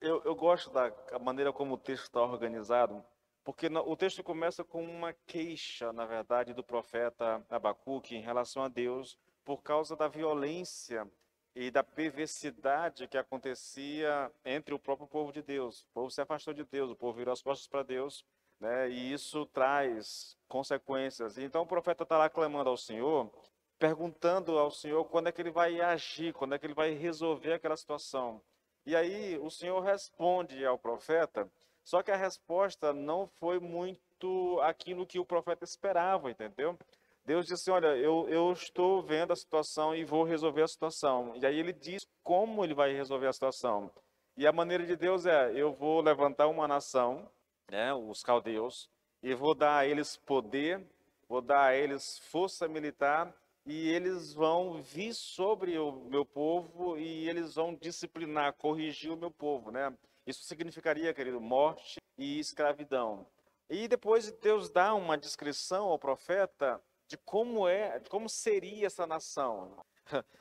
Eu gosto da maneira como o texto está organizado, porque o texto começa com uma queixa, na verdade, do profeta Abacuque em relação a Deus, por causa da violência e da perversidade que acontecia entre o próprio povo de Deus. O povo se afastou de Deus, o povo virou as costas para Deus, né? E isso traz consequências. Então o profeta está lá clamando ao Senhor, perguntando ao Senhor quando é que ele vai agir, quando é que ele vai resolver aquela situação. E aí o Senhor responde ao profeta, só que a resposta não foi muito aquilo que o profeta esperava, entendeu? Deus disse, olha, eu estou vendo a situação e vou resolver a situação. E aí ele diz como ele vai resolver a situação. E a maneira de Deus é, eu vou levantar uma nação, né, os caldeus, e vou dar a eles poder, vou dar a eles força militar, e eles vão vir sobre o meu povo e eles vão disciplinar, corrigir o meu povo, né? Isso significaria, querido, morte e escravidão. E depois Deus dá uma descrição ao profeta de como seria essa nação.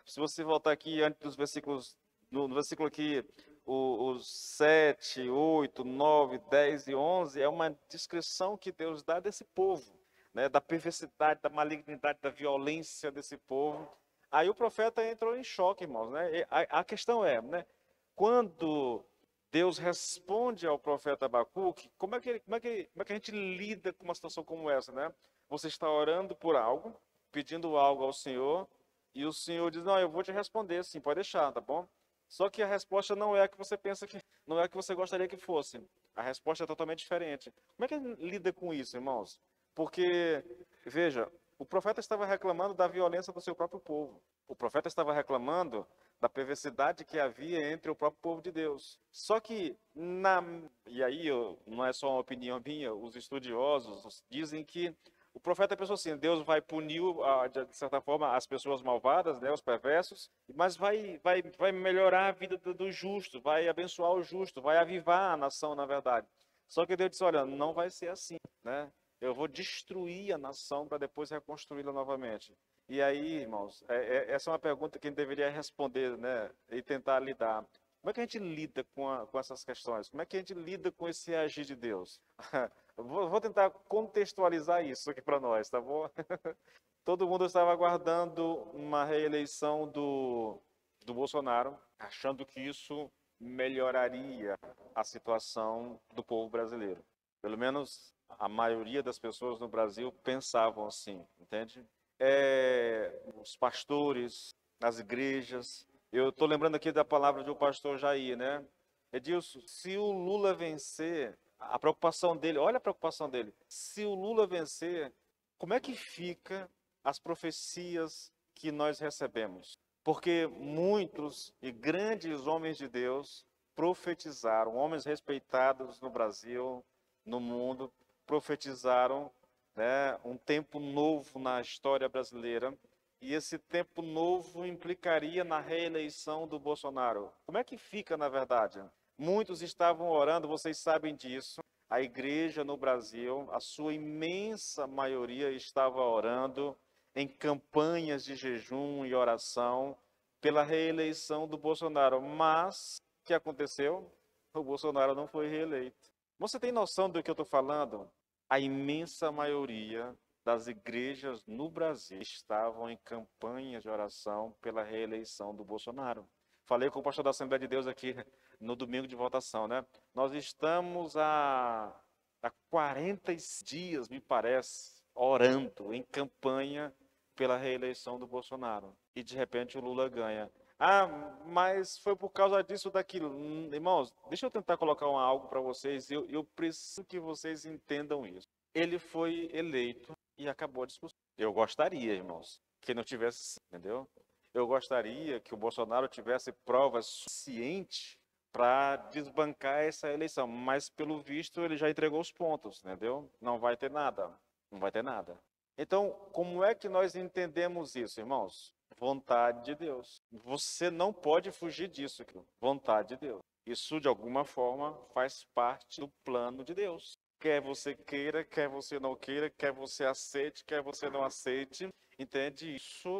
Se você voltar aqui antes dos versículos, no versículo aqui, os 7, 8, 9, 10 e 11, é uma descrição que Deus dá desse povo, né, da perversidade, da malignidade, da violência desse povo. Aí o profeta entrou em choque, irmãos, né? A questão é, né, quando Deus responde ao profeta Abacuque, como é que a gente lida com uma situação como essa, né? Você está orando por algo, pedindo algo ao Senhor, e o Senhor diz, não, eu vou te responder, sim, pode deixar, tá bom? Só que a resposta não é a que você pensa que, não é a que você gostaria que fosse. A resposta é totalmente diferente. Como é que lida com isso, irmãos? Porque, veja, o profeta estava reclamando da violência do seu próprio povo. O profeta estava reclamando da perversidade que havia entre o próprio povo de Deus. Só que, e aí não é só uma opinião minha, os estudiosos dizem que o profeta pensou assim, Deus vai punir, de certa forma, as pessoas malvadas, né, os perversos, mas vai melhorar a vida do justo, vai abençoar o justo, vai avivar a nação, na verdade. Só que Deus disse, olha, não vai ser assim, né? Eu vou destruir a nação para depois reconstruí-la novamente. E aí, irmãos, essa é uma pergunta que a gente deveria responder, né? E tentar lidar. Como é que a gente lida com essas questões? Como é que a gente lida com esse agir de Deus? Vou tentar contextualizar isso aqui para nós, tá bom? Todo mundo estava aguardando uma reeleição do Bolsonaro, achando que isso melhoraria a situação do povo brasileiro. Pelo menos a maioria das pessoas no Brasil pensavam assim, entende? Os pastores, as igrejas. Eu estou lembrando aqui da palavra do pastor Jair, né? Edilson, se o Lula vencer, a preocupação dele, olha a preocupação dele. Se o Lula vencer, como é que fica as profecias que nós recebemos? Porque muitos e grandes homens de Deus profetizaram, homens respeitados no Brasil, no mundo, profetizaram, né, um tempo novo na história brasileira. E esse tempo novo implicaria na reeleição do Bolsonaro. Como é que fica, na verdade? Muitos estavam orando, vocês sabem disso. A igreja no Brasil, a sua imensa maioria estava orando em campanhas de jejum e oração pela reeleição do Bolsonaro. Mas o que aconteceu? O Bolsonaro não foi reeleito. Você tem noção do que eu estou falando? A imensa maioria das igrejas no Brasil estavam em campanhas de oração pela reeleição do Bolsonaro. Falei com o pastor da Assembleia de Deus aqui no domingo de votação, né? Nós estamos há 40 dias, me parece, orando em campanha pela reeleição do Bolsonaro. E de repente o Lula ganha. Ah, mas foi por causa disso ou daquilo. Irmãos, deixa eu tentar colocar algo para vocês. Eu preciso que vocês entendam isso. Ele foi eleito e acabou a discussão. Eu gostaria, irmãos, que não tivesse, entendeu? Eu gostaria que o Bolsonaro tivesse provas suficientes para desbancar essa eleição, mas pelo visto ele já entregou os pontos, entendeu? Não vai ter nada, não vai ter nada. Então, como é que nós entendemos isso, irmãos? Vontade de Deus. Você não pode fugir disso, vontade de Deus. Isso, de alguma forma, faz parte do plano de Deus. Quer você queira, quer você não queira, quer você aceite, quer você não aceite, entende?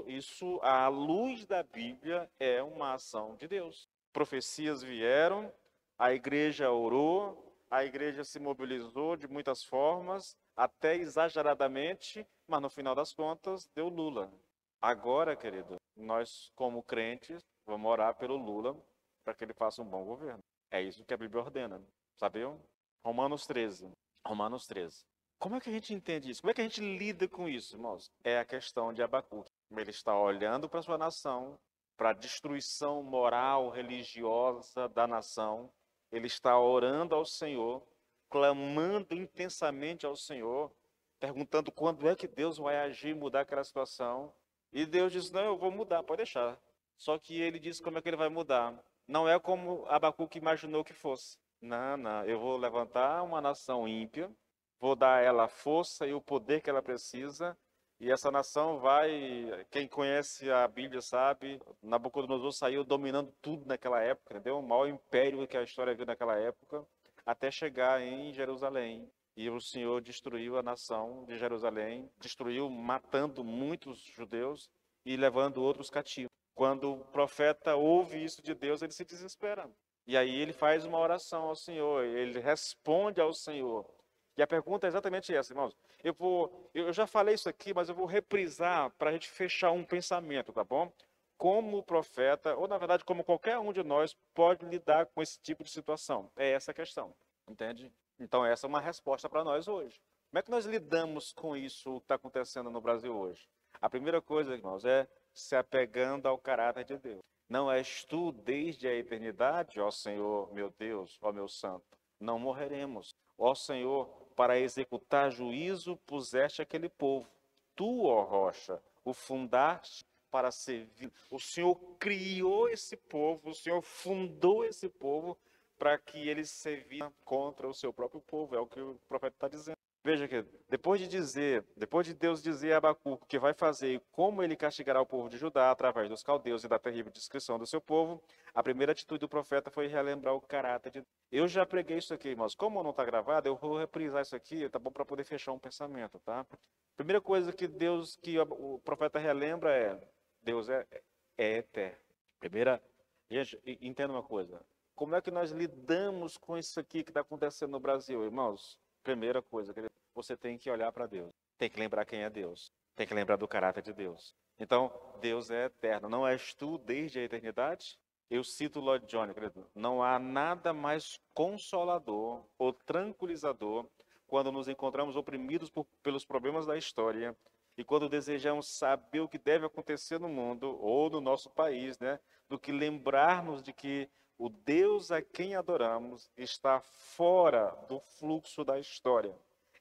Isso, à luz da Bíblia, é uma ação de Deus. Profecias vieram, A igreja orou, a igreja se mobilizou de muitas formas, até exageradamente, mas no final das contas deu Lula. Agora, querido, nós como crentes vamos orar pelo Lula para que ele faça um bom governo. É isso que a Bíblia ordena, sabiam? Romanos 13. Romanos 13. Como é que a gente entende isso? Como é que a gente lida com isso, irmãos? É a questão de Abacuque. Ele está olhando para a sua nação, para a destruição moral, religiosa da nação. Ele está orando ao Senhor, clamando intensamente ao Senhor, perguntando quando é que Deus vai agir e mudar aquela situação. E Deus diz: não, eu vou mudar, pode deixar. Só que ele diz como é que ele vai mudar. Não é como Abacuque imaginou que fosse. Não, não, eu vou levantar uma nação ímpia, vou dar a ela a força e o poder que ela precisa, e essa nação vai, quem conhece a Bíblia sabe, Nabucodonosor saiu dominando tudo naquela época, entendeu? O maior império que a história viu naquela época, até chegar em Jerusalém. E o Senhor destruiu a nação de Jerusalém, destruiu, matando muitos judeus e levando outros cativos. Quando o profeta ouve isso de Deus, ele se desespera. E aí ele faz uma oração ao Senhor, ele responde ao Senhor. E a pergunta é exatamente essa, irmãos. Eu já falei isso aqui, mas eu vou reprisar para a gente fechar um pensamento, tá bom? Como o profeta, ou na verdade como qualquer um de nós, pode lidar com esse tipo de situação? É essa a questão, entende? Então essa é uma resposta para nós hoje. Como é que nós lidamos com isso que está acontecendo no Brasil hoje? A primeira coisa, irmãos, é se apegando ao caráter de Deus. Não és tu desde a eternidade, ó Senhor, meu Deus, ó meu santo. Não morreremos. Ó Senhor, para executar juízo puseste aquele povo. Tu, ó rocha, o fundaste para servir. O Senhor criou esse povo, o Senhor fundou esse povo para que eles servissem contra o seu próprio povo. É o que o profeta está dizendo. Veja que depois de Deus dizer a Abacuque o que vai fazer e como ele castigará o povo de Judá através dos caldeus e da terrível descrição do seu povo, a primeira atitude do profeta foi relembrar o caráter de Deus. Eu já preguei isso aqui, irmãos. Como não está gravado, eu vou reprisar isso aqui, tá bom, para poder fechar um pensamento, tá? Primeira coisa que o profeta relembra é: Deus é eterno. Primeira, gente, entenda uma coisa. Como é que nós lidamos com isso aqui que está acontecendo no Brasil, irmãos? Primeira coisa, você tem que olhar para Deus. Tem que lembrar quem é Deus. Tem que lembrar do caráter de Deus. Então, Deus é eterno. Não és tu desde a eternidade? Eu cito Lloyd Jones, querido. Não há nada mais consolador ou tranquilizador quando nos encontramos oprimidos pelos problemas da história e quando desejamos saber o que deve acontecer no mundo ou no nosso país, né? Do que lembrar-nos de que o Deus a quem adoramos está fora do fluxo da história.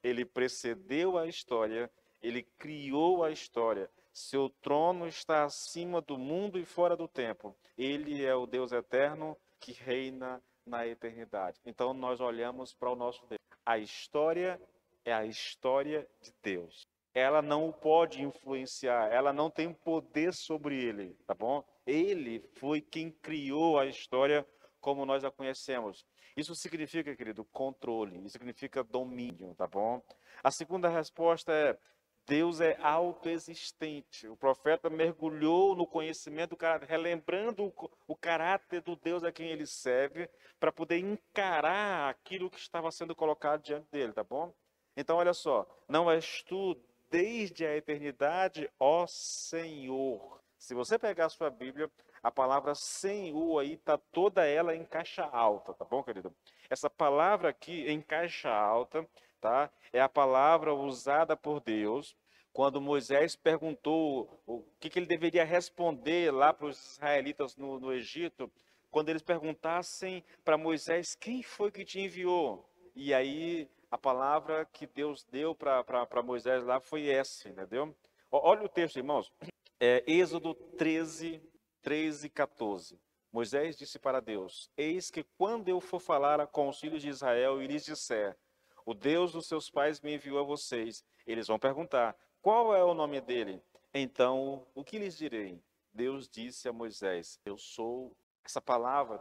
Ele precedeu a história, ele criou a história. Seu trono está acima do mundo e fora do tempo. Ele é o Deus eterno que reina na eternidade. Então nós olhamos para o nosso Deus. A história é a história de Deus. Ela não o pode influenciar, ela não tem poder sobre ele, tá bom? Ele foi quem criou a história como nós a conhecemos. Isso significa, querido, controle, isso significa domínio, tá bom? A segunda resposta é: Deus é autoexistente. O profeta mergulhou no conhecimento do caráter, relembrando o caráter do Deus a quem ele serve, para poder encarar aquilo que estava sendo colocado diante dele, tá bom? Então, olha só, não és tu desde a eternidade, ó Senhor. Se você pegar a sua Bíblia, a palavra Senhor aí está toda ela em caixa alta, tá bom, querido? Essa palavra aqui em caixa alta, tá? É a palavra usada por Deus quando Moisés perguntou o que ele deveria responder lá para os israelitas no Egito, quando eles perguntassem para Moisés: quem foi que te enviou? E aí a palavra que Deus deu para Moisés lá foi essa, entendeu? Olha o texto, irmãos. Êxodo 13, 14. Moisés disse para Deus: eis que quando eu for falar com os filhos de Israel e lhes disser: o Deus dos seus pais me enviou a vocês, eles vão perguntar: qual é o nome dele? Então, o que lhes direi? Deus disse a Moisés: eu sou. Essa palavra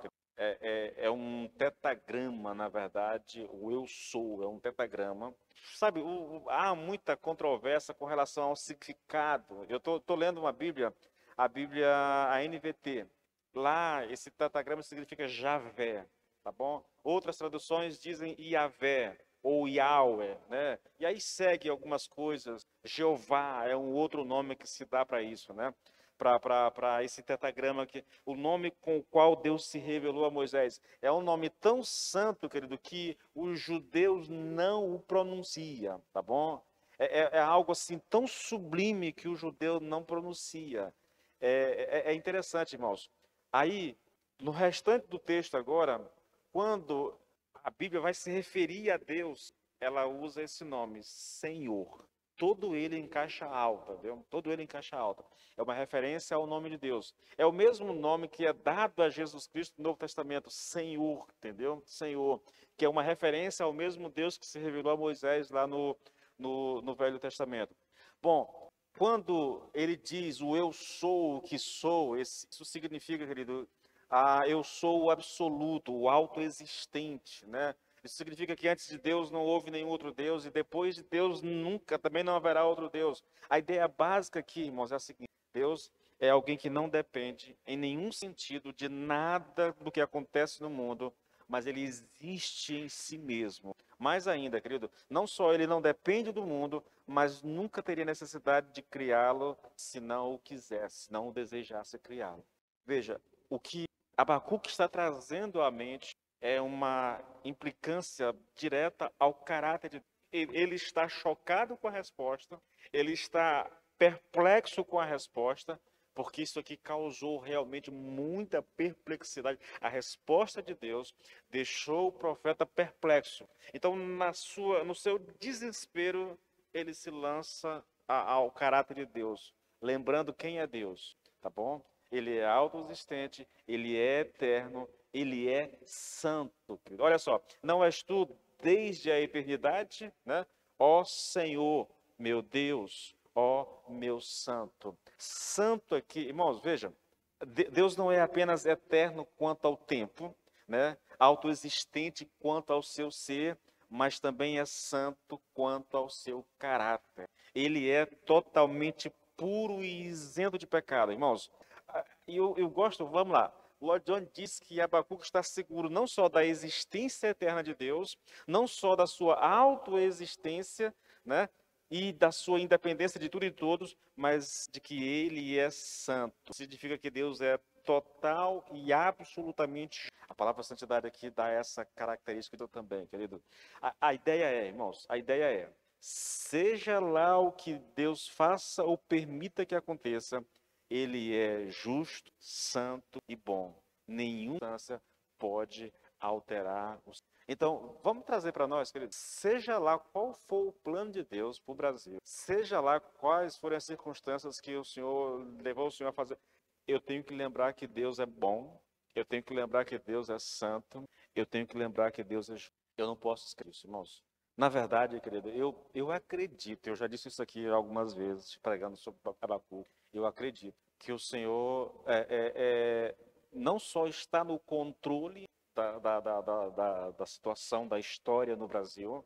é um tetagrama, na verdade, o eu sou é um tetagrama. Sabe, há muita controvérsia com relação ao significado. Eu estou lendo uma Bíblia, a Bíblia, a NVT. Lá, esse tetagrama significa Javé. tá bom? Outras traduções dizem Yahvé ou Yahweh, né? E aí segue algumas coisas. Jeová é um outro nome que se dá para isso, né? Para esse tetragrama que o nome com o qual Deus se revelou a Moisés é um nome tão santo, querido, que os judeus não o pronunciam, tá bom? É algo assim tão sublime que o judeu não pronuncia. É interessante, irmãos. Aí, no restante do texto agora, quando a Bíblia vai se referir a Deus, ela usa esse nome, Senhor. Todo ele em caixa alta, viu? Todo ele em caixa alta. É uma referência ao nome de Deus. É o mesmo nome que é dado a Jesus Cristo no Novo Testamento, Senhor, entendeu? Senhor, que é uma referência ao mesmo Deus que se revelou a Moisés lá no Velho Testamento. Bom, quando ele diz o eu sou o que sou, isso significa, querido, eu sou o absoluto, o autoexistente, né? Isso significa que antes de Deus não houve nenhum outro Deus e depois de Deus nunca também não haverá outro Deus. A ideia básica aqui, irmãos, é a seguinte: Deus é alguém que não depende em nenhum sentido de nada do que acontece no mundo, mas ele existe em si mesmo. Mais ainda, querido, não só ele não depende do mundo, mas nunca teria necessidade de criá-lo se não o quisesse, se não o desejasse criá-lo. Veja, o que Abacuque está trazendo à mente é uma implicância direta ao caráter de Deus. Ele está chocado com a resposta, ele está perplexo com a resposta, porque isso aqui causou realmente muita perplexidade. A resposta de Deus deixou o profeta perplexo. Então, no seu desespero, ele se lança ao caráter de Deus, lembrando quem é Deus, tá bom? Ele é autoexistente, ele é eterno, ele é santo. Olha só, não és tu desde a eternidade, né? Ó Senhor, meu Deus, ó meu santo. Santo aqui, irmãos, vejam, Deus não é apenas eterno quanto ao tempo, né? Autoexistente quanto ao seu ser, mas também é santo quanto ao seu caráter. Ele é totalmente puro e isento de pecado, irmãos. E eu gosto, vamos lá. Lloyd Jones diz que Abacuque está seguro não só da existência eterna de Deus, não só da sua autoexistência, né, e da sua independência de tudo e todos, mas de que ele é santo. Significa que Deus é total e absolutamente. A palavra santidade aqui dá essa característica também, querido. A ideia é, irmãos, a ideia é, seja lá o que Deus faça ou permita que aconteça, ele é justo, santo e bom. Nenhuma instância pode alterar o. Então, vamos trazer para nós, queridos, seja lá qual for o plano de Deus para o Brasil, seja lá quais forem as circunstâncias que o Senhor levou o Senhor a fazer, eu tenho que lembrar que Deus é bom, eu tenho que lembrar que Deus é santo, eu tenho que lembrar que Deus é justo. Eu não posso esquecer isso, irmãos. Na verdade, querido, eu acredito, eu já disse isso aqui algumas vezes, pregando sobre Abacuque, eu acredito que o Senhor não só está no controle da situação, da história no Brasil,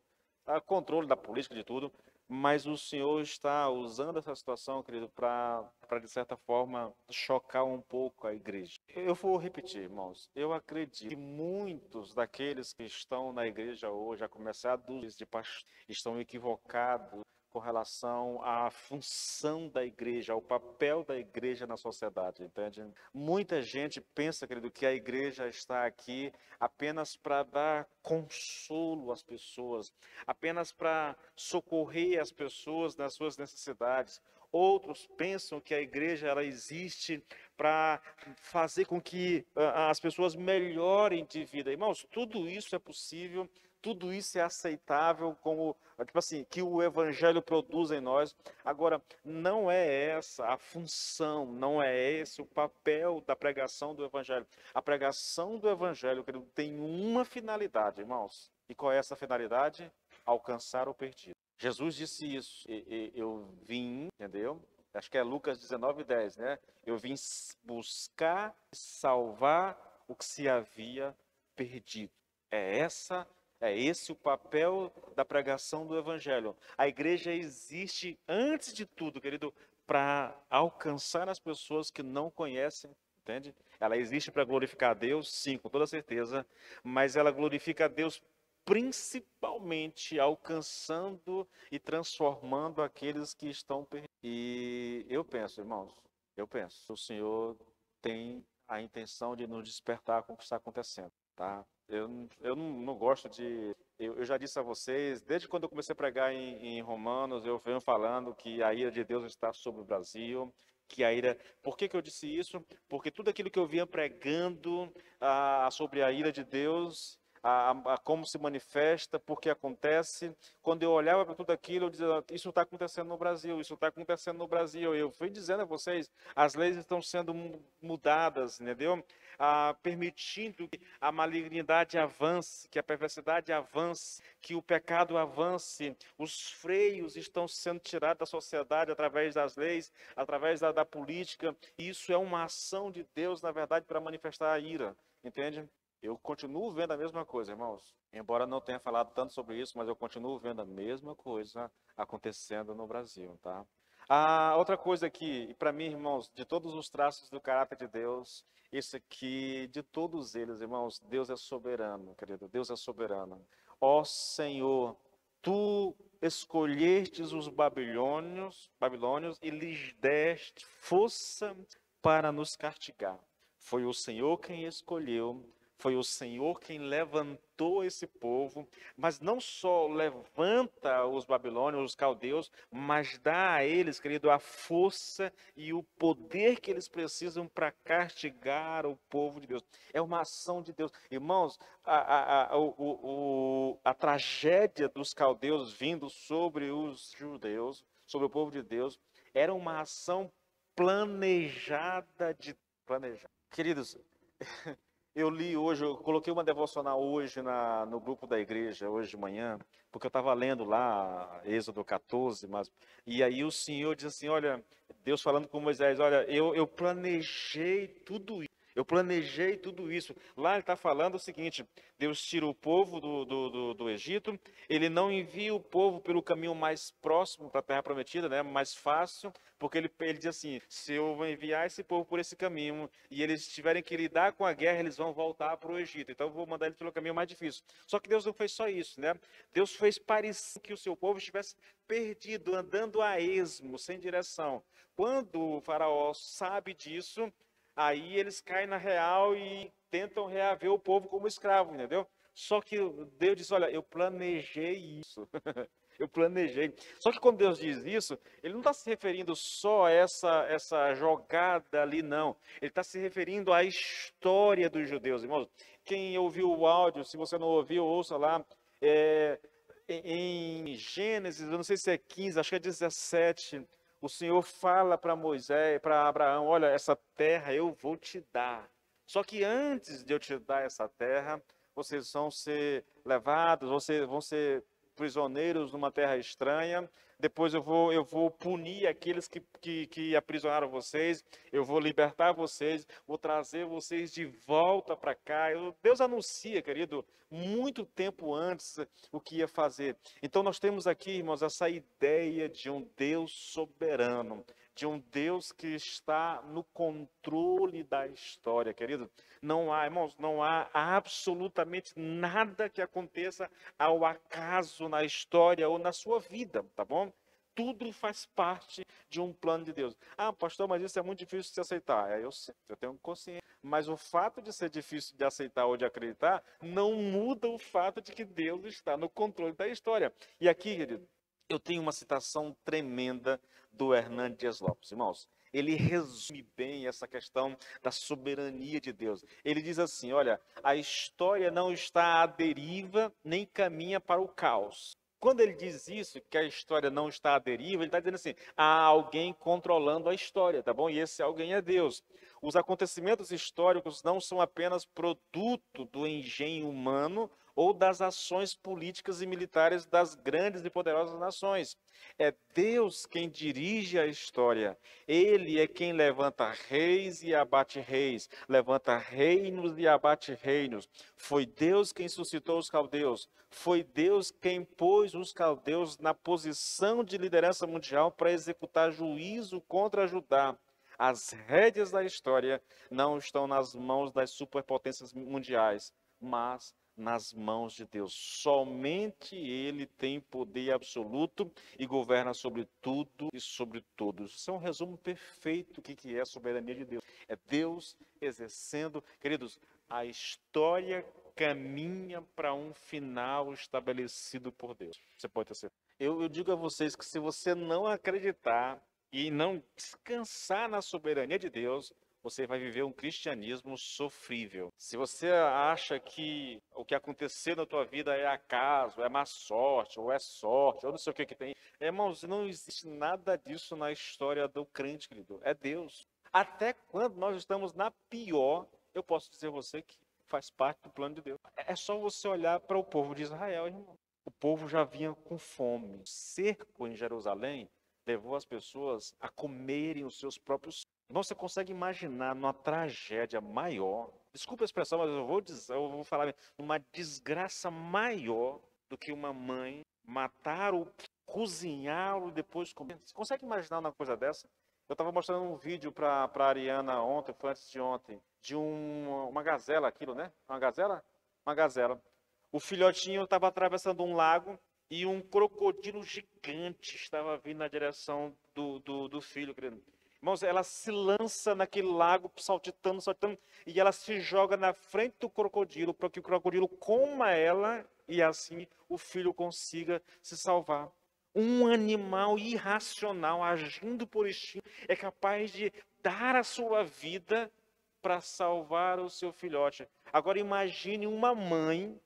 controle da política, de tudo, mas o Senhor está usando essa situação, querido, para, de certa forma, chocar um pouco a igreja. Eu vou repetir, irmãos, eu acredito que muitos daqueles que estão na igreja hoje, a começar dos de pastor, estão equivocados com relação à função da igreja, ao papel da igreja na sociedade, entende? Muita gente pensa, querido, que a igreja está aqui apenas para dar consolo às pessoas, apenas para socorrer as pessoas nas suas necessidades. Outros pensam que a igreja ela existe para fazer com que as pessoas melhorem de vida. Irmãos, tudo isso é possível, tudo isso é aceitável, como, tipo assim, que o evangelho produz em nós. Agora, não é essa a função, não é esse o papel da pregação do evangelho. A pregação do evangelho, querido, tem uma finalidade, irmãos. E qual é essa finalidade? Alcançar o perdido. Jesus disse isso. Eu vim, entendeu? Acho que é Lucas 19:10, né? Eu vim buscar e salvar o que se havia perdido. É esse o papel da pregação do evangelho. A igreja existe antes de tudo, querido, para alcançar as pessoas que não conhecem entende? Ela existe para glorificar a Deus, sim, com toda certeza, mas ela glorifica a Deus principalmente alcançando e transformando aqueles que estão perdidos. E eu penso, irmãos, o Senhor tem a intenção de nos despertar com o que está acontecendo, tá? Eu não gosto de... Eu já disse a vocês, desde quando eu comecei a pregar em Romanos, eu venho falando que a ira de Deus está sobre o Brasil, que a ira... Por que que eu disse isso? Porque tudo aquilo que eu vinha pregando sobre a ira de Deus, a como se manifesta, por que acontece, quando eu olhava para tudo aquilo, eu dizia, isso está acontecendo no Brasil, isso está acontecendo no Brasil. Eu fui dizendo a vocês, as leis estão sendo mudadas, entendeu? Permitindo que a malignidade avance, que a perversidade avance, que o pecado avance. Os freios estão sendo tirados da sociedade através das leis, através da política. E isso é uma ação de Deus, na verdade, para manifestar a ira, entende? Eu continuo vendo a mesma coisa, irmãos. Embora não tenha falado tanto sobre isso, mas eu continuo vendo a mesma coisa acontecendo no Brasil, tá? Outra coisa aqui, para mim, irmãos, de todos os traços do caráter de Deus, isso aqui, de todos eles, irmãos, Deus é soberano, querido, Deus é soberano. Ó Senhor, tu escolhestes os babilônios e lhes deste força para nos castigar. Foi o Senhor quem escolheu, foi o Senhor quem levantou esse povo, mas não só levanta os babilônios, os caldeus, mas dá a eles, querido, a força e o poder que eles precisam para castigar o povo de Deus. É uma ação de Deus. Irmãos, a tragédia dos caldeus vindo sobre os judeus, sobre o povo de Deus, era uma ação planejada de planejar. Queridos, eu li hoje, eu coloquei uma devocional hoje no grupo da igreja, hoje de manhã, porque eu estava lendo lá Êxodo 14, e aí o Senhor diz assim, olha, Deus falando com Moisés, olha, eu planejei tudo isso. Eu planejei tudo isso. Lá ele está falando o seguinte: Deus tira o povo do Egito, ele não envia o povo pelo caminho mais próximo para a terra prometida, né, mais fácil, porque ele diz assim: se eu enviar esse povo por esse caminho e eles tiverem que lidar com a guerra, eles vão voltar para o Egito. Então eu vou mandar eles pelo caminho mais difícil. Só que Deus não fez só isso, né? Deus fez parecer que o seu povo estivesse perdido, andando a esmo, sem direção. Quando o faraó sabe disso, aí eles caem na real e tentam reaver o povo como escravo, entendeu? Só que Deus diz, olha, eu planejei isso. Eu planejei. Só que quando Deus diz isso, ele não está se referindo só a essa jogada ali, não. Ele está se referindo à história dos judeus, irmãos. Quem ouviu o áudio, se você não ouviu, ouça lá. Em Gênesis, eu não sei se é 15, acho que é 17, o Senhor fala para Moisés, para Abraão, olha, essa terra eu vou te dar. Só que antes de eu te dar essa terra, vocês vão ser levados, vocês vão ser prisioneiros numa terra estranha. Depois eu vou punir aqueles que aprisionaram vocês. Eu vou libertar vocês, vou trazer vocês de volta para cá. Deus anuncia, querido, muito tempo antes o que ia fazer. Então nós temos aqui, irmãos, essa ideia de um Deus soberano, de um Deus que está no controle da história, querido. Não há, irmãos, não há absolutamente nada que aconteça ao acaso na história ou na sua vida, tá bom? Tudo faz parte de um plano de Deus. Ah, pastor, mas isso é muito difícil de aceitar. Eu sei, eu tenho consciência. Mas o fato de ser difícil de aceitar ou de acreditar não muda o fato de que Deus está no controle da história. E aqui, querido, eu tenho uma citação tremenda do Hernán Dias Lopes, irmãos. Ele resume bem essa questão da soberania de Deus. Ele diz assim, olha, a história não está à deriva nem caminha para o caos. Quando ele diz isso, que a história não está à deriva, ele está dizendo assim, há alguém controlando a história, tá bom? E esse alguém é Deus. Os acontecimentos históricos não são apenas produto do engenho humano ou das ações políticas e militares das grandes e poderosas nações. É Deus quem dirige a história. Ele é quem levanta reis e abate reis, levanta reinos e abate reinos. Foi Deus quem suscitou os caldeus. Foi Deus quem pôs os caldeus na posição de liderança mundial para executar juízo contra Judá. As rédeas da história não estão nas mãos das superpotências mundiais, mas nas mãos de Deus. Somente Ele tem poder absoluto e governa sobre tudo e sobre todos. Isso é um resumo perfeito do que é a soberania de Deus. É Deus exercendo, queridos, a história caminha para um final estabelecido por Deus. Você pode ter certeza. Eu digo a vocês que se você não acreditar e não descansar na soberania de Deus, você vai viver um cristianismo sofrível. Se você acha que o que aconteceu na tua vida é acaso, é má sorte, ou é sorte, ou não sei o que que tem, irmãos, não existe nada disso na história do crente, querido. É Deus. Até quando nós estamos na pior, eu posso dizer a você que faz parte do plano de Deus. É só você olhar para o povo de Israel, irmão. O povo já vinha com fome. O cerco em Jerusalém levou as pessoas a comerem os seus próprios. Irmão, você consegue imaginar numa tragédia maior, desculpa a expressão, mas eu vou dizer, eu vou falar, uma desgraça maior do que uma mãe matar o cozinhá-lo e depois comer. Você consegue imaginar uma coisa dessa? Eu estava mostrando um vídeo para a Ariana ontem, foi antes de ontem, de uma gazela, aquilo, né? Uma gazela? Uma gazela. O filhotinho estava atravessando um lago e um crocodilo gigante estava vindo na direção do filho, querido. Irmãos, ela se lança naquele lago, saltitando, saltitando, e ela se joga na frente do crocodilo para que o crocodilo coma ela e assim o filho consiga se salvar. Um animal irracional, agindo por instinto, é capaz de dar a sua vida para salvar o seu filhote. Agora imagine uma mãe,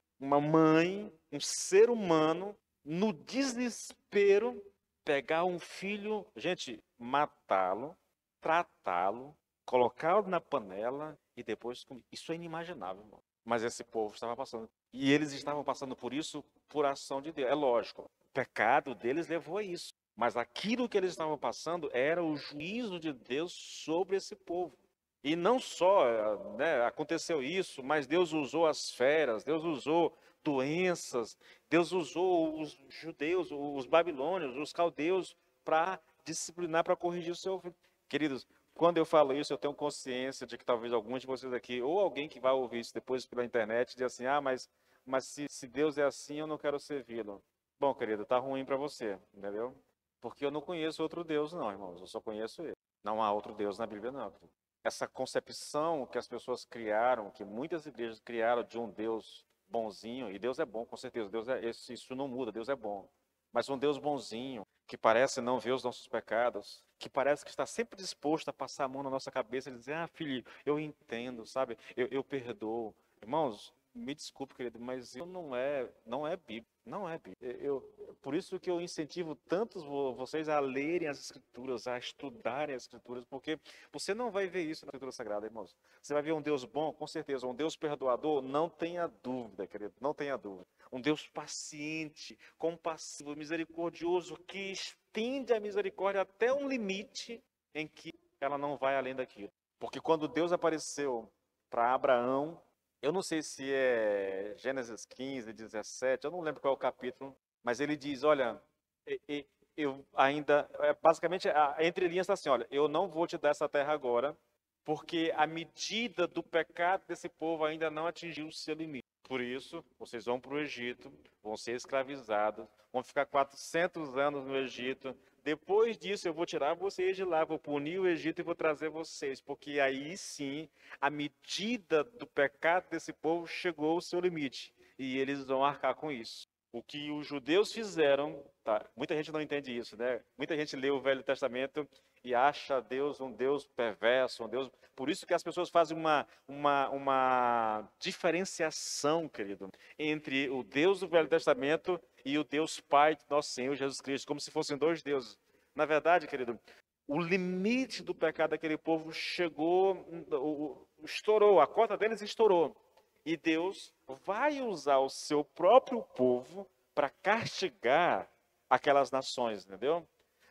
um ser humano, no desespero, pegar um filho, gente, matá-lo, tratá-lo, colocá-lo na panela e depois comer. Isso é inimaginável, irmão. Mas esse povo estava passando. E eles estavam passando por isso por ação de Deus. É lógico, o pecado deles levou a isso. Mas aquilo que eles estavam passando era o juízo de Deus sobre esse povo. E não só, né, aconteceu isso, mas Deus usou as feras, Deus usou doenças, Deus usou os judeus, os babilônios, os caldeus para disciplinar, para corrigir o seu filho. Queridos, quando eu falo isso, eu tenho consciência de que talvez alguns de vocês aqui, ou alguém que vai ouvir isso depois pela internet, diz assim, mas se Deus é assim, eu não quero servi-lo. Bom, querido, tá ruim para você, entendeu? Porque eu não conheço outro Deus, não, irmãos, eu só conheço ele. Não há outro Deus na Bíblia, não. Essa concepção que as pessoas criaram, que muitas igrejas criaram de um Deus bonzinho, e Deus é bom, com certeza, isso não muda, Deus é bom. Mas um Deus bonzinho, que parece não ver os nossos pecados, que parece que está sempre disposto a passar a mão na nossa cabeça e dizer, filho, eu entendo, sabe, eu perdoo. Irmãos, me desculpe, querido, mas isso não é Bíblia, não é Bíblia. Por isso que eu incentivo tantos vocês a lerem as Escrituras, a estudarem as Escrituras, porque você não vai ver isso na Escritura Sagrada, irmãos. Você vai ver um Deus bom, com certeza, um Deus perdoador, não tenha dúvida, querido, não tenha dúvida. Um Deus paciente, compassivo, misericordioso, que estende a misericórdia até um limite em que ela não vai além daquilo. Porque quando Deus apareceu para Abraão, eu não sei se é Gênesis 15, 17, eu não lembro qual é o capítulo, mas ele diz, olha, eu ainda, basicamente, entre linhas está assim, olha, eu não vou te dar essa terra agora, porque a medida do pecado desse povo ainda não atingiu o seu limite. Por isso, vocês vão para o Egito, vão ser escravizados, vão ficar 400 anos no Egito. Depois disso, eu vou tirar vocês de lá, vou punir o Egito e vou trazer vocês, porque aí sim, a medida do pecado desse povo chegou ao seu limite, e eles vão arcar com isso. O que os judeus fizeram, tá? Muita gente não entende isso, né? Muita gente lê o Velho Testamento e acha Deus um Deus perverso, um Deus. Por isso que as pessoas fazem uma diferenciação, querido, entre o Deus do Velho Testamento e o Deus Pai de nosso Senhor Jesus Cristo, como se fossem dois deuses. Na verdade, querido, o limite do pecado daquele povo chegou, estourou, a cota deles estourou. E Deus vai usar o seu próprio povo para castigar aquelas nações, entendeu?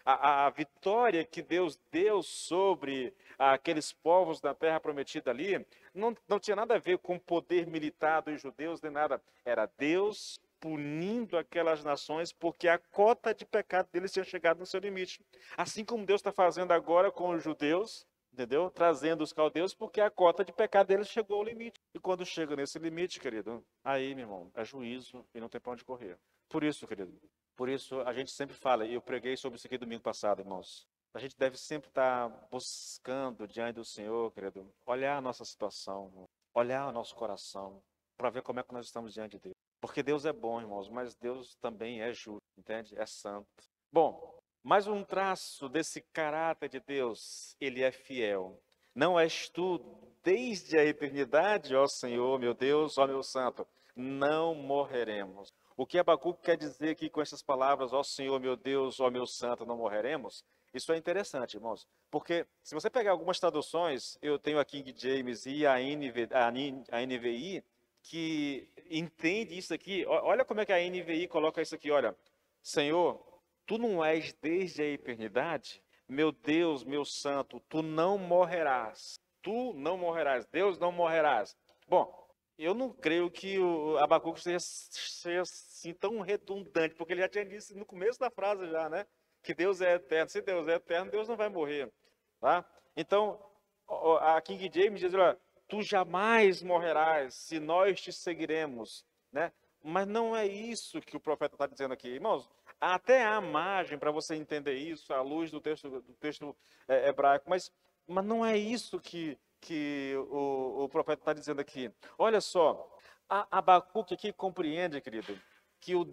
A vitória que Deus deu sobre aqueles povos da terra prometida ali não tinha nada a ver com o poder militar dos judeus, nem nada. Era Deus punindo aquelas nações porque a cota de pecado deles tinha chegado no seu limite. Assim como Deus está fazendo agora com os judeus, entendeu? Trazendo os caldeus, porque a cota de pecado deles chegou ao limite. E quando chega nesse limite, querido, aí, meu irmão, é juízo e não tem para onde correr. Por isso, querido, por isso a gente sempre fala, e eu preguei sobre isso aqui domingo passado, irmãos. A gente deve sempre estar buscando diante do Senhor, querido, olhar a nossa situação, olhar o nosso coração, para ver como é que nós estamos diante de Deus. Porque Deus é bom, irmãos, mas Deus também é justo, entende? É santo. Bom, mais um traço desse caráter de Deus, ele é fiel. Não és tu, desde a eternidade, ó Senhor, meu Deus, ó meu santo, não morreremos. O que Abacuque quer dizer aqui com essas palavras, ó Senhor, meu Deus, ó meu santo, não morreremos? Isso é interessante, irmãos, porque se você pegar algumas traduções, eu tenho a King James e a NVI, que entende isso aqui. Olha como é que a NVI coloca isso aqui, olha. Senhor, tu não és desde a eternidade? Meu Deus, meu santo, tu não morrerás. Tu não morrerás. Deus não morrerás. Bom, eu não creio que o Abacuque seja assim tão redundante, porque ele já tinha dito no começo da frase já, né? Que Deus é eterno. Se Deus é eterno, Deus não vai morrer, tá? Então, a King James diz, olha, tu jamais morrerás se nós te seguiremos, né? Mas não é isso que o profeta está dizendo aqui. Irmãos, até há margem para você entender isso à luz do texto hebraico, mas não é isso que o profeta está dizendo aqui. Olha só, Abacuque aqui compreende, querido, que o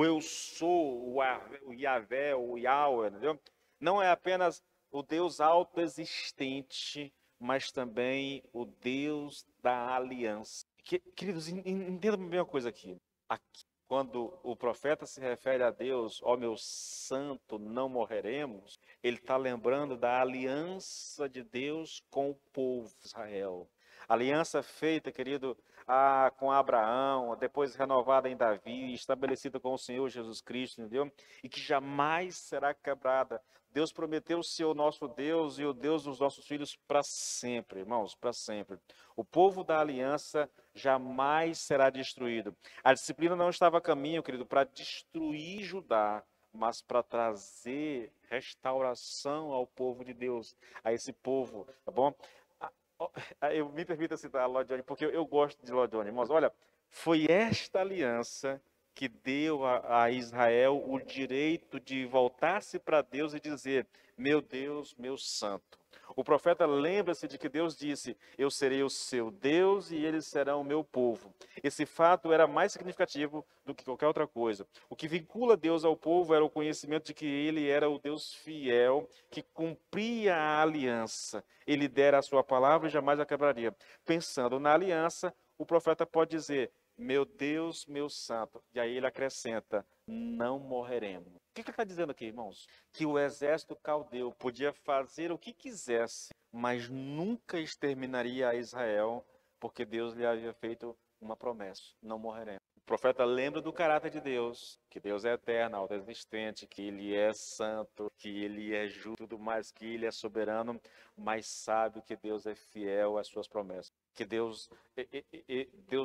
eu sou, o Yahvé, o Yahweh, entendeu? Não é apenas o Deus autoexistente, mas também o Deus da aliança. Queridos, entenda bem uma coisa aqui. Aqui, quando o profeta se refere a Deus, ó meu santo, não morreremos, ele está lembrando da aliança de Deus com o povo de Israel. Aliança feita, querido, com Abraão, depois renovada em Davi, estabelecida com o Senhor Jesus Cristo, entendeu? E que jamais será quebrada. Deus prometeu ser o nosso Deus e o Deus dos nossos filhos para sempre, irmãos, para sempre. O povo da aliança jamais será destruído. A disciplina não estava a caminho, querido, para destruir Judá, mas para trazer restauração ao povo de Deus, a esse povo, tá bom? Eu me permita citar Lloyd Jones, porque eu gosto de Lloyd Jones, irmãos. Olha, foi esta aliança que deu a Israel o direito de voltar-se para Deus e dizer: meu Deus, meu santo. O profeta lembra-se de que Deus disse: eu serei o seu Deus e eles serão o meu povo. Esse fato era mais significativo do que qualquer outra coisa. O que vincula Deus ao povo era o conhecimento de que ele era o Deus fiel, que cumpria a aliança. Ele dera a sua palavra e jamais a quebraria. Pensando na aliança, o profeta pode dizer: meu Deus, meu santo. E aí ele acrescenta: não morreremos. O que ele está dizendo aqui, irmãos? Que o exército caldeu podia fazer o que quisesse, mas nunca exterminaria a Israel, porque Deus lhe havia feito uma promessa: não morreremos. O profeta lembra do caráter de Deus, que Deus é eterno, autoexistente, que Ele é santo, que Ele é justo, tudo mais, que Ele é soberano, mas sabe que Deus é fiel às suas promessas. Que Deus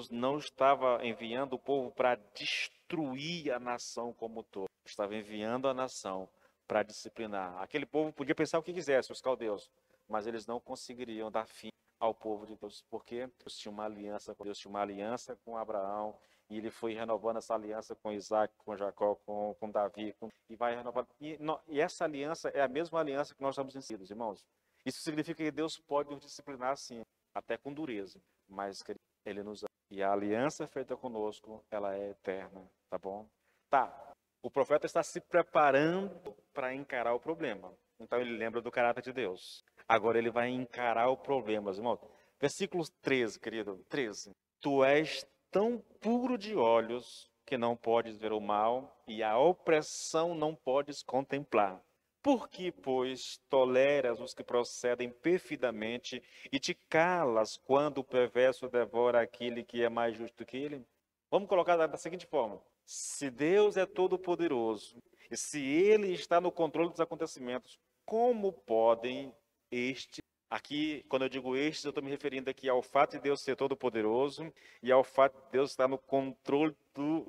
não estava enviando o povo para destruir a nação como um todo. Estava enviando a nação para disciplinar. Aquele povo podia pensar o que quisesse, os caldeus, mas eles não conseguiriam dar fim ao povo de Deus, porque Deus tinha uma aliança com Deus, tinha uma aliança com Abraão, e ele foi renovando essa aliança com Isaac, com Jacó, com Davi, e vai renovando. E essa aliança é a mesma aliança que nós estamos inseridos, irmãos. Isso significa que Deus pode nos disciplinar, sim, até com dureza, mas Ele nos ama. E a aliança feita conosco, ela é eterna, tá bom? Tá, o profeta está se preparando para encarar o problema. Então ele lembra do caráter de Deus. Agora ele vai encarar o problema, irmão. Versículo 13, querido, 13. Tu és tão puro de olhos que não podes ver o mal, e a opressão não podes contemplar. Por que, pois, toleras os que procedem perfidamente e te calas quando o perverso devora aquele que é mais justo que ele? Vamos colocar da seguinte forma: se Deus é todo-poderoso e se Ele está no controle dos acontecimentos, como podem estes... Aqui, quando eu digo estes, eu estou me referindo aqui ao fato de Deus ser todo-poderoso e ao fato de Deus estar no controle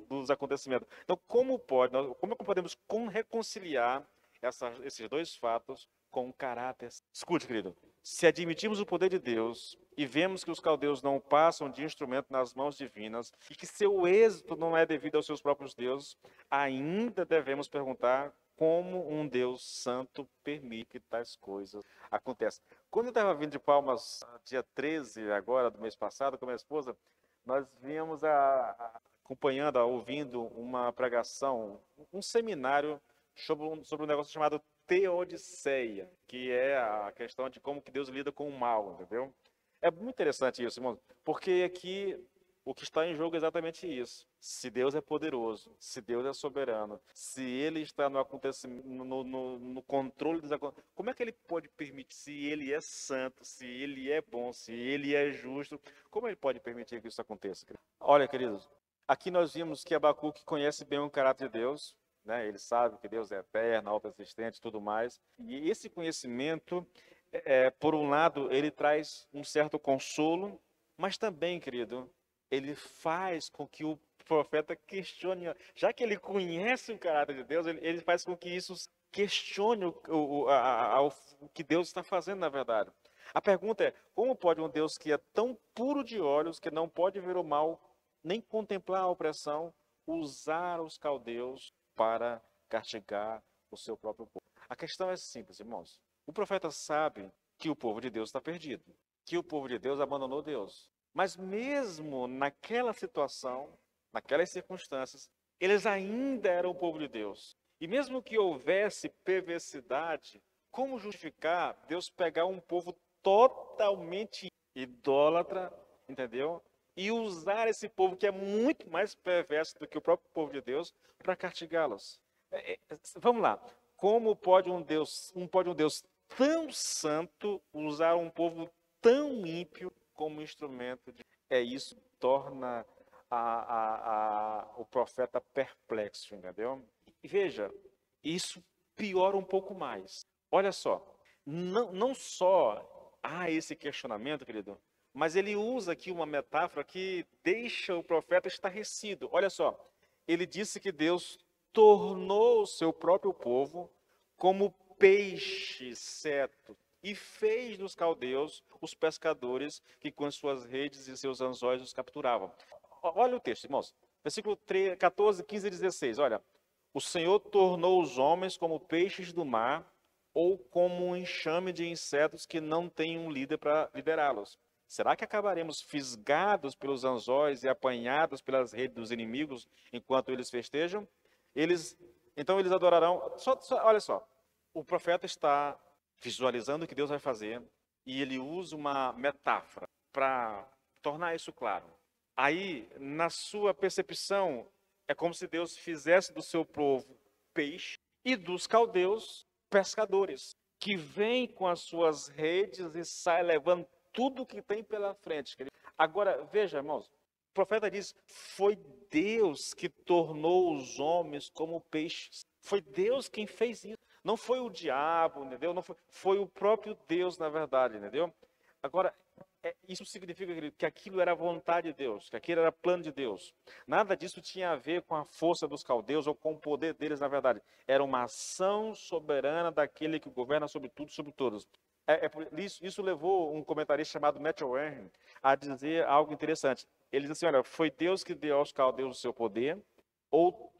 dos acontecimentos. Então, como podemos reconciliar esses dois fatos com caráter. Escute, querido, se admitimos o poder de Deus e vemos que os caldeus não passam de instrumento nas mãos divinas e que seu êxito não é devido aos seus próprios deuses, ainda devemos perguntar como um Deus santo permite que tais coisas aconteçam. Quando eu estava vindo de Palmas, dia 13 agora do mês passado, com a minha esposa, nós viemos acompanhando, ouvindo uma pregação, um seminário sobre um negócio chamado Teodiceia, que é a questão de como que Deus lida com o mal, entendeu? É muito interessante isso, irmão, porque aqui o que está em jogo é exatamente isso. Se Deus é poderoso, se Deus é soberano, se Ele está no acontecimento, no controle dos acontecimentos, como é que Ele pode permitir, se Ele é santo, se Ele é bom, se Ele é justo, como Ele pode permitir que isso aconteça? Olha, queridos, aqui nós vimos que Abacuque conhece bem o caráter de Deus, né? Ele sabe que Deus é eterno, autoexistente e tudo mais. E esse conhecimento, por um lado, ele traz um certo consolo, mas também, querido, ele faz com que o profeta questione, já que ele conhece o caráter de Deus, ele faz com que isso questione o que Deus está fazendo, na verdade. A pergunta é, como pode um Deus que é tão puro de olhos, que não pode ver o mal, nem contemplar a opressão, usar os caldeus para castigar o seu próprio povo? A questão é simples, irmãos. O profeta sabe que o povo de Deus está perdido, que o povo de Deus abandonou Deus. Mas mesmo naquela situação, naquelas circunstâncias, eles ainda eram o povo de Deus. E mesmo que houvesse perversidade, como justificar Deus pegar um povo totalmente idólatra, entendeu? E usar esse povo que é muito mais perverso do que o próprio povo de Deus para castigá-los? Vamos lá. Como pode um Deus tão santo usar um povo tão ímpio como instrumento isso que torna o profeta perplexo, entendeu? E veja, isso piora um pouco mais. Olha só, não só há esse questionamento, querido, mas ele usa aqui uma metáfora que deixa o profeta estarrecido. Olha só, ele disse que Deus tornou o seu próprio povo como peixes cetos e fez dos caldeus os pescadores que com as suas redes e seus anzóis os capturavam. Olha o texto, irmãos. Versículo 14, 15 e 16. Olha, o Senhor tornou os homens como peixes do mar ou como um enxame de insetos que não tem um líder para liderá-los. Será que acabaremos fisgados pelos anzóis e apanhados pelas redes dos inimigos enquanto eles festejam? Então eles adorarão. Olha só, o profeta está visualizando o que Deus vai fazer e ele usa uma metáfora para tornar isso claro. Aí, na sua percepção, é como se Deus fizesse do seu povo peixe e dos caldeus pescadores, que vêm com as suas redes e saem levando tudo que tem pela frente. Agora, veja, irmãos, o profeta diz, foi Deus que tornou os homens como peixes. Foi Deus quem fez isso. Não foi o diabo, entendeu? Não foi o próprio Deus, na verdade, entendeu? Agora, isso significa, querido, que aquilo era a vontade de Deus, que aquilo era plano de Deus. Nada disso tinha a ver com a força dos caldeus ou com o poder deles, na verdade. Era uma ação soberana daquele que governa sobre tudo e sobre todos. Isso levou um comentarista chamado Matthew Warren a dizer algo interessante. Ele diz assim, olha, foi Deus que deu aos caldeus o seu poder, ou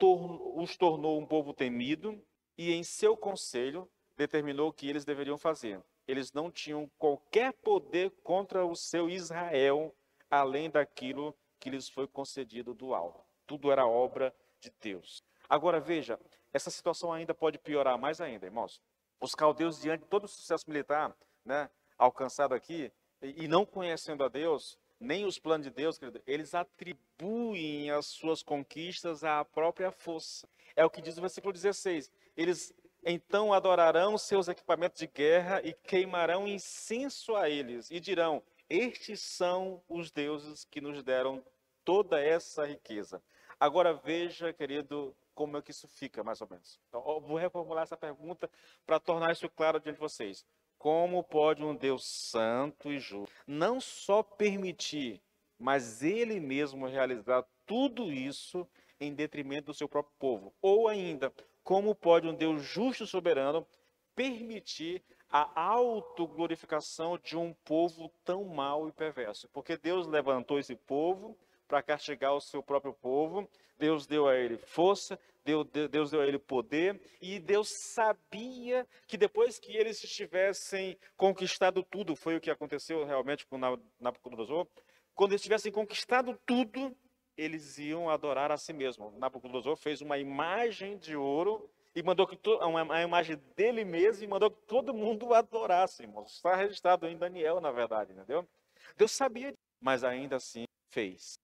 os tornou um povo temido, e em seu conselho determinou o que eles deveriam fazer. Eles não tinham qualquer poder contra o seu Israel, além daquilo que lhes foi concedido do alto. Tudo era obra de Deus. Agora veja, essa situação ainda pode piorar mais ainda, irmãos. Os caldeus, diante de todo o sucesso militar, né, alcançado aqui, e não conhecendo a Deus, nem os planos de Deus, querido, eles atribuem as suas conquistas à própria força. É o que diz o versículo 16. Eles então adorarão seus equipamentos de guerra e queimarão incenso a eles, e dirão, estes são os deuses que nos deram toda essa riqueza. Agora veja, querido, como é que isso fica, mais ou menos. Então, eu vou reformular essa pergunta para tornar isso claro diante de vocês. Como pode um Deus santo e justo não só permitir, mas ele mesmo realizar tudo isso em detrimento do seu próprio povo? Ou ainda, como pode um Deus justo e soberano permitir a autoglorificação de um povo tão mau e perverso. Porque Deus levantou esse povo para castigar o seu próprio povo, Deus deu a ele força, Deus deu a ele poder, e Deus sabia que depois que eles tivessem conquistado tudo, foi o que aconteceu realmente com Nabucodonosor, quando eles tivessem conquistado tudo, eles iam adorar a si mesmo. Nabucodonosor fez uma imagem de ouro e mandou que uma imagem dele mesmo e mandou que todo mundo o adorasse, irmãos. Está registrado em Daniel, na verdade, entendeu? Deus sabia, mas ainda assim fez.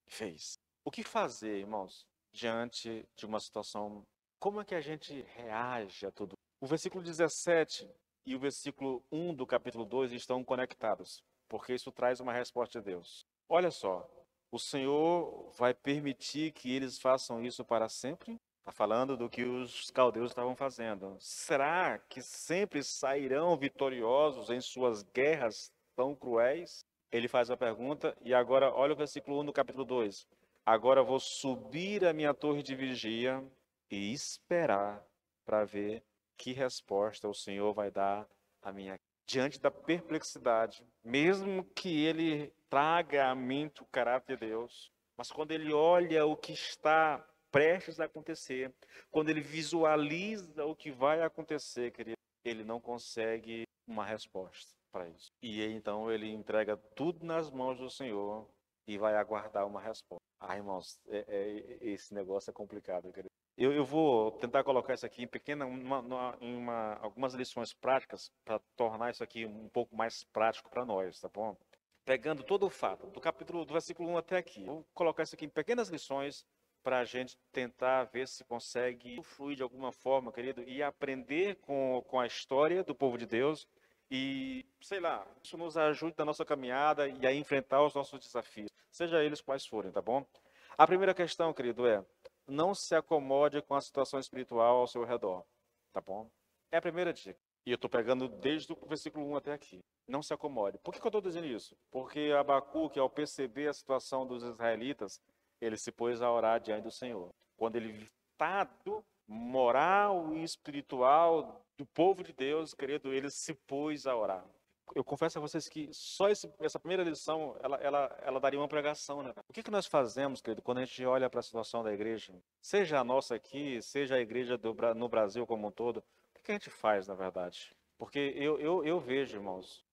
O que fazer, irmãos, diante de uma situação? Como é que a gente reage a tudo? O versículo 17 e o versículo 1 do capítulo 2 estão conectados, porque isso traz uma resposta de Deus. Olha só, o Senhor vai permitir que eles façam isso para sempre? Está falando do que os caldeus estavam fazendo. Será que sempre sairão vitoriosos em suas guerras tão cruéis? Ele faz a pergunta, e agora olha o versículo 1 do capítulo 2. Agora vou subir a minha torre de vigia e esperar para ver que resposta o Senhor vai dar a minha. Diante da perplexidade, mesmo que ele traga à mente o caráter de Deus, mas quando ele olha o que está prestes a acontecer, quando ele visualiza o que vai acontecer, querido, ele não consegue uma resposta para isso. E aí, então ele entrega tudo nas mãos do Senhor e vai aguardar uma resposta. Ah, irmãos, esse negócio é complicado, querido. Eu vou tentar colocar isso aqui em algumas lições práticas para tornar isso aqui um pouco mais prático para nós, tá bom? Pegando todo o fato, do versículo 1 até aqui. Vou colocar isso aqui em pequenas lições para a gente tentar ver se consegue fluir de alguma forma, querido, e aprender com a história do povo de Deus e, sei lá, isso nos ajude na nossa caminhada e a enfrentar os nossos desafios, seja eles quais forem, tá bom? A primeira questão, querido, não se acomode com a situação espiritual ao seu redor, tá bom? É a primeira dica. E eu estou pegando desde o versículo 1 até aqui. Não se acomode. Por que eu estou dizendo isso? Porque Abacuque, ao perceber a situação dos israelitas, ele se pôs a orar diante do Senhor. Quando ele viu o estado moral e espiritual do povo de Deus, querido, ele se pôs a orar. Eu confesso a vocês que só essa primeira lição, ela daria uma pregação, né? O que nós fazemos, querido, quando a gente olha para a situação da igreja? Seja a nossa aqui, seja a igreja no Brasil como um todo, o que a gente faz, na verdade? Porque eu vejo, irmãos,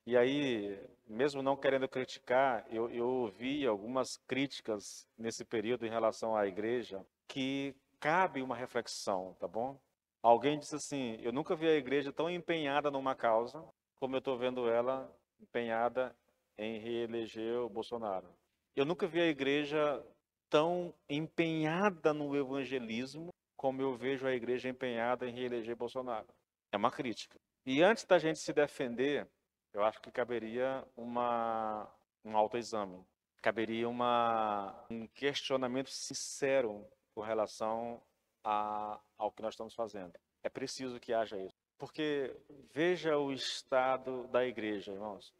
e aí, mesmo não querendo criticar, eu ouvi algumas críticas nesse período em relação à igreja, que cabe uma reflexão, tá bom? Alguém disse assim, eu nunca vi a igreja tão empenhada numa causa, como eu estou vendo ela empenhada em reeleger o Bolsonaro. Eu nunca vi a igreja tão empenhada no evangelismo como eu vejo a igreja empenhada em reeleger Bolsonaro. É uma crítica. E antes da gente se defender, eu acho que caberia um autoexame. Caberia um questionamento sincero com relação ao que nós estamos fazendo. É preciso que haja isso. Porque veja o estado da igreja, irmãos.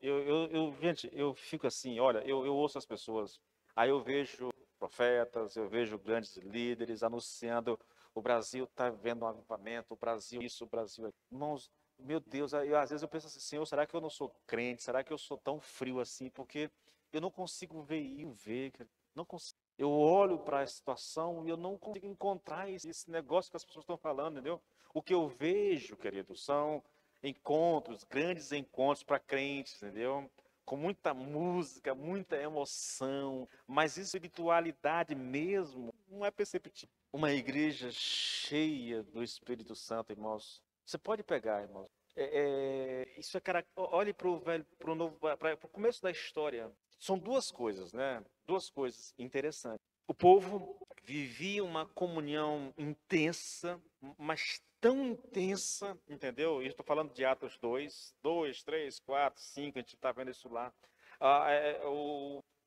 Gente, eu fico assim, olha, eu ouço as pessoas, aí eu vejo profetas, eu vejo grandes líderes anunciando o Brasil está vendo um avivamento, o Brasil isso, o Brasil aquilo. Irmãos, meu Deus, às vezes eu penso assim, Senhor, será que eu não sou crente? Será que eu sou tão frio assim? Porque eu não consigo ver, não consigo. Eu olho para a situação e eu não consigo encontrar esse negócio que as pessoas estão falando, entendeu? O que eu vejo, querido, são encontros, grandes encontros para crentes, entendeu? Com muita música, muita emoção, mas espiritualidade mesmo não é perceptível. Uma igreja cheia do Espírito Santo, irmãos. Você pode pegar, irmãos. Isso é olhe para o velho, para o começo da história. São duas coisas, né? Duas coisas interessantes. O povo vivia uma comunhão intensa, mas tão intensa, entendeu? E estou falando de Atos 2, 3, 4, 5, a gente está vendo isso lá.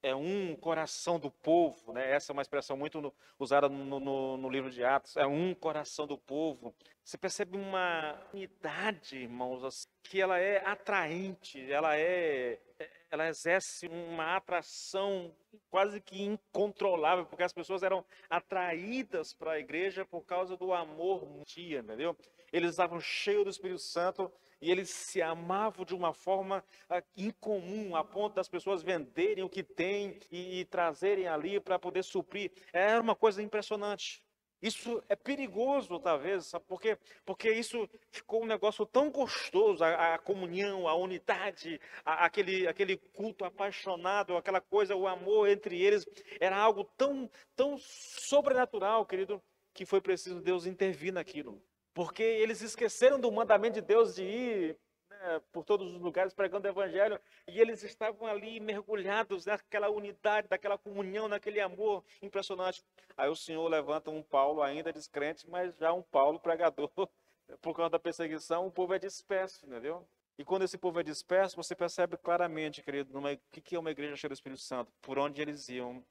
É um coração do povo, né? Essa é uma expressão muito usada no livro de Atos. É um coração do povo. Você percebe uma unidade, irmãos, assim, que ela é atraente, ela é ela exerce uma atração quase que incontrolável, porque as pessoas eram atraídas para a igreja por causa do amor mutia, entendeu? Eles estavam cheios do Espírito Santo e eles se amavam de uma forma incomum, a ponto das pessoas venderem o que têm e trazerem ali para poder suprir. Era uma coisa impressionante. Isso é perigoso, talvez, sabe por quê? Porque isso ficou um negócio tão gostoso, a comunhão, a unidade, aquele culto apaixonado, aquela coisa, o amor entre eles, era algo tão sobrenatural, querido, que foi preciso Deus intervir naquilo. Porque eles esqueceram do mandamento de Deus de ir, né, por todos os lugares pregando o evangelho, e eles estavam ali mergulhados naquela unidade, naquela comunhão, naquele amor impressionante. Aí o Senhor levanta um Paulo ainda descrente, mas já um Paulo pregador. Por causa da perseguição, o povo é disperso, entendeu? E quando esse povo é disperso, você percebe claramente, querido, o que é uma igreja cheia do Espírito Santo? Por onde eles iam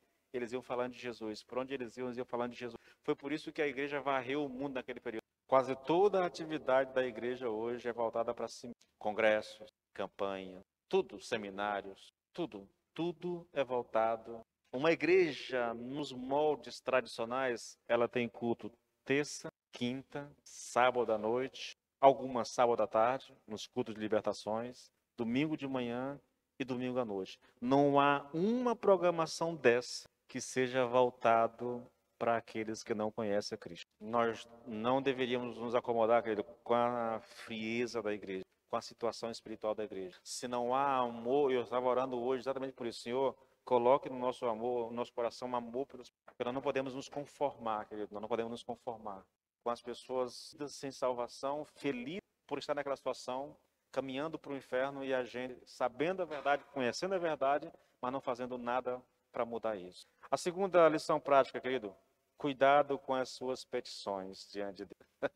falando de Jesus. Por onde eles iam falando de Jesus. Foi por isso que a igreja varreu o mundo naquele período. Quase toda a atividade da igreja hoje é voltada para si. Congressos, campanha, tudo, seminários, tudo é voltado. Uma igreja nos moldes tradicionais, ela tem culto terça, quinta, sábado à noite, algumas sábado à tarde, nos cultos de libertações, domingo de manhã e domingo à noite. Não há uma programação dessa que seja voltado para aqueles que não conhecem a Cristo. Nós não deveríamos nos acomodar, querido, com a frieza da igreja, com a situação espiritual da igreja. Se não há amor, eu estava orando hoje exatamente por isso, Senhor, coloque no nosso amor, no nosso coração, um amor pelos. Nós não podemos nos conformar, querido, nós não podemos nos conformar com as pessoas sem salvação, felizes por estar naquela situação, caminhando para o inferno e a gente sabendo a verdade, conhecendo a verdade, mas não fazendo nada para mudar isso. A segunda lição prática, querido, cuidado com as suas petições diante de Deus.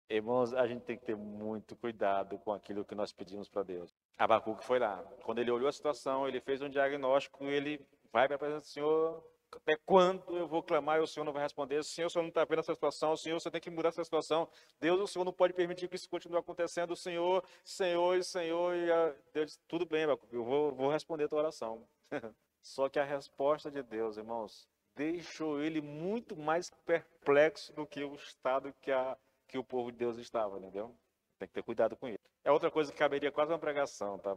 Irmãos, a gente tem que ter muito cuidado com aquilo que nós pedimos para Deus. Abacuque foi lá. Quando ele olhou a situação, ele fez um diagnóstico, ele vai para a presença do Senhor. Até quando eu vou clamar e o Senhor não vai responder? Senhor, o Senhor não está vendo essa situação. Senhor, você tem que mudar essa situação. Deus, o Senhor não pode permitir que isso continue acontecendo. Senhor. E Deus disse, tudo bem, Abacuque, eu vou responder a tua oração. Só que a resposta de Deus, irmãos, deixou ele muito mais perplexo do que o estado que o povo de Deus estava, entendeu? Tem que ter cuidado com isso. É outra coisa que caberia quase uma pregação, tá?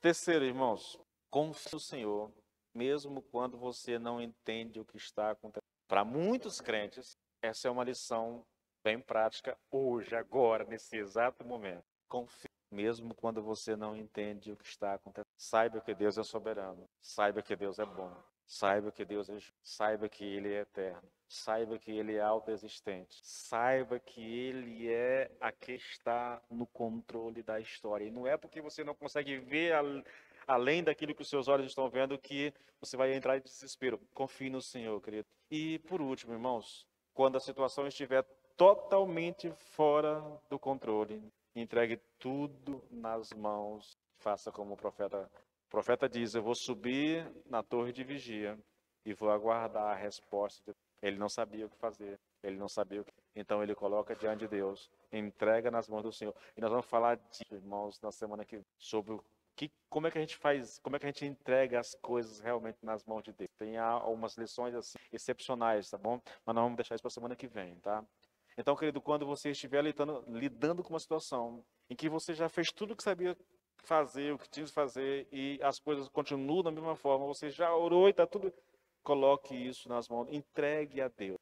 Terceiro, irmãos, confie no Senhor, mesmo quando você não entende o que está acontecendo. Para muitos crentes, essa é uma lição bem prática hoje, agora, nesse exato momento. Confie, mesmo quando você não entende o que está acontecendo. Saiba que Deus é soberano, saiba que Deus é bom, saiba que Deus é justo, saiba que Ele é eterno. Saiba que Ele é autoexistente. Saiba que Ele é a que está no controle da história. E não é porque você não consegue ver além daquilo que os seus olhos estão vendo que você vai entrar em desespero. Confie no Senhor, querido. E por último, irmãos, quando a situação estiver totalmente fora do controle, entregue tudo nas mãos. Faça como o profeta diz, eu vou subir na torre de vigia e vou aguardar a resposta de Deus. Ele não sabia o que fazer, ele não sabia o que... Então ele coloca diante de Deus, entrega nas mãos do Senhor. E nós vamos falar disso, irmãos, na semana que vem, sobre como é que a gente faz, como é que a gente entrega as coisas realmente nas mãos de Deus. Tem algumas lições assim, excepcionais, tá bom? Mas nós vamos deixar isso para a semana que vem, tá? Então, querido, quando você estiver lidando com uma situação em que você já fez tudo o que sabia fazer, o que tinha que fazer, e as coisas continuam da mesma forma, você já orou e está tudo... Coloque isso nas mãos, entregue a Deus,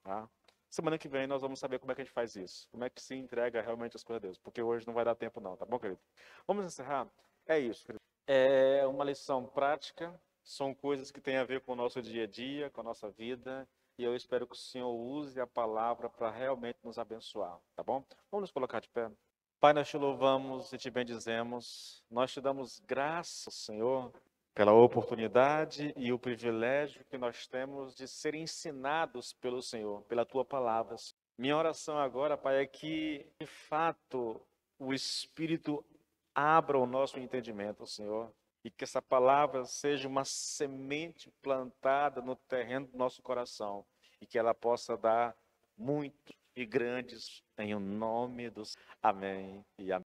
tá? Semana que vem nós vamos saber como é que a gente faz isso, como é que se entrega realmente as coisas a Deus, porque hoje não vai dar tempo não, tá bom, querido? Vamos encerrar? É isso, querido. É uma lição prática, são coisas que têm a ver com o nosso dia a dia, com a nossa vida, e eu espero que o Senhor use a palavra para realmente nos abençoar, tá bom? Vamos nos colocar de pé. Pai, nós te louvamos e te bendizemos, nós te damos graças, Senhor, pela oportunidade e o privilégio que nós temos de ser ensinados pelo Senhor, pela tua palavra. Minha oração agora, Pai, é que, de fato, o Espírito abra o nosso entendimento, Senhor, e que essa palavra seja uma semente plantada no terreno do nosso coração e que ela possa dar muitos e grandes em o nome dos. Amém e amém.